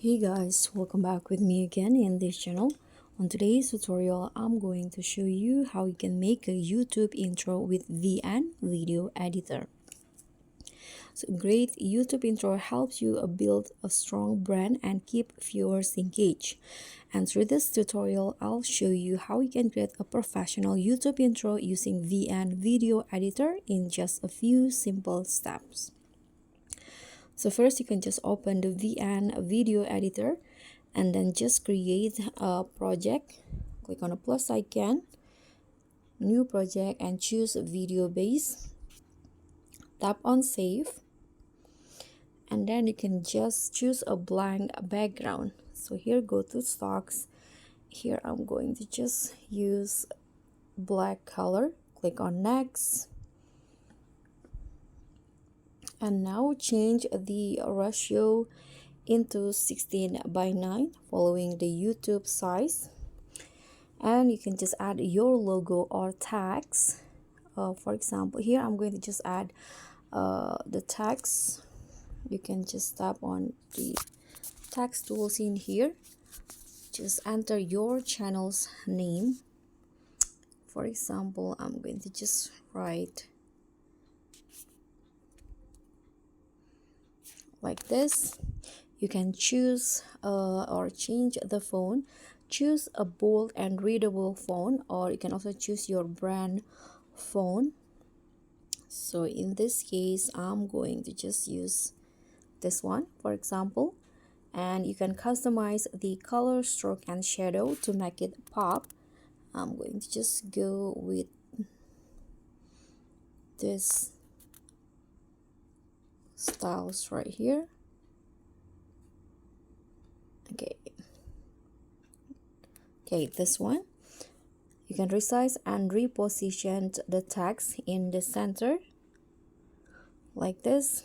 Hey guys, welcome back with me again in this channel. On today's tutorial, I'm going to show you how you can make a YouTube intro with VN video editor. So great YouTube intro helps you build a strong brand and keep viewers engaged. And through this tutorial, I'll show you how you can create a professional YouTube intro using VN video editor in just a few simple steps. So first you can just open the VN video editor and then just create a project. Click on a plus icon, new project, and choose video base. Tap on save, and then you can just choose a blank background. So here, go to stocks. Here I'm going to just use black color. Click on next. And now change the ratio into 16:9 following the YouTube size. And you can just add your logo or tags. For example, here I'm going to just add the tags. You can just tap on the text tools in here. Just enter your channel's name. For example, I'm going to just write like this. You can choose or change the font. Choose a bold and readable font, or you can also choose your brand font. So in this case, I'm going to just use this one, for example. And you can customize the color, stroke, and shadow to make it pop. I'm going to just go with this styles right here. Okay, this one. You can resize and reposition the text in the center like this.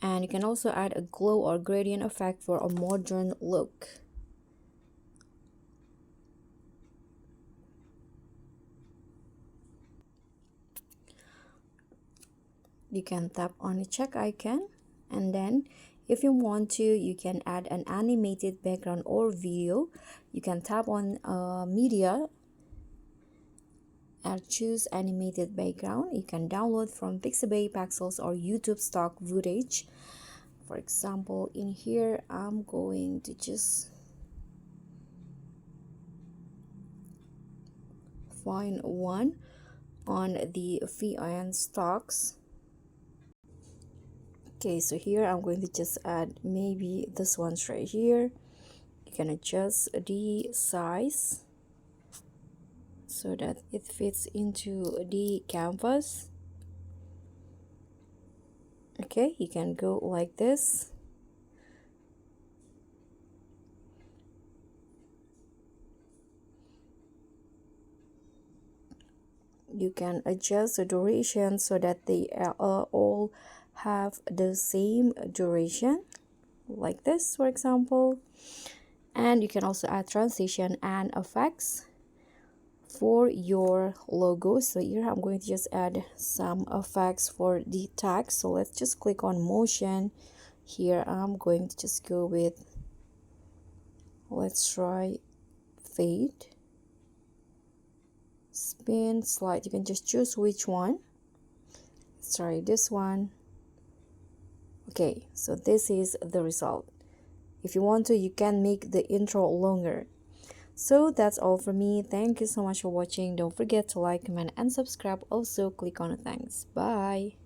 And you can also add a glow or gradient effect for a modern look. You can tap on the check icon, and then if you want to, you can add an animated background or video. You can tap on media and choose animated background. You can download from Pixabay, Pexels, or YouTube stock footage. For example, in here I'm going to just find one on the VN stocks. Okay, so here I'm going to just add maybe this one's right here. You can adjust the size so that it fits into the canvas. Okay, you can go like this. You can adjust the duration so that they all have the same duration, like this, for example. And you can also add transition and effects for your logo. So here I'm going to just add some effects for the text. So let's just click on motion. Here I'm going to just go with, let's try fade, spin, slide. You can just choose which one. Let's try this one. Okay, so this is the result. If you want to, you can make the intro longer. So that's all for me. Thank you so much for watching. Don't forget to like, comment, and subscribe. Also click on the thanks. Bye.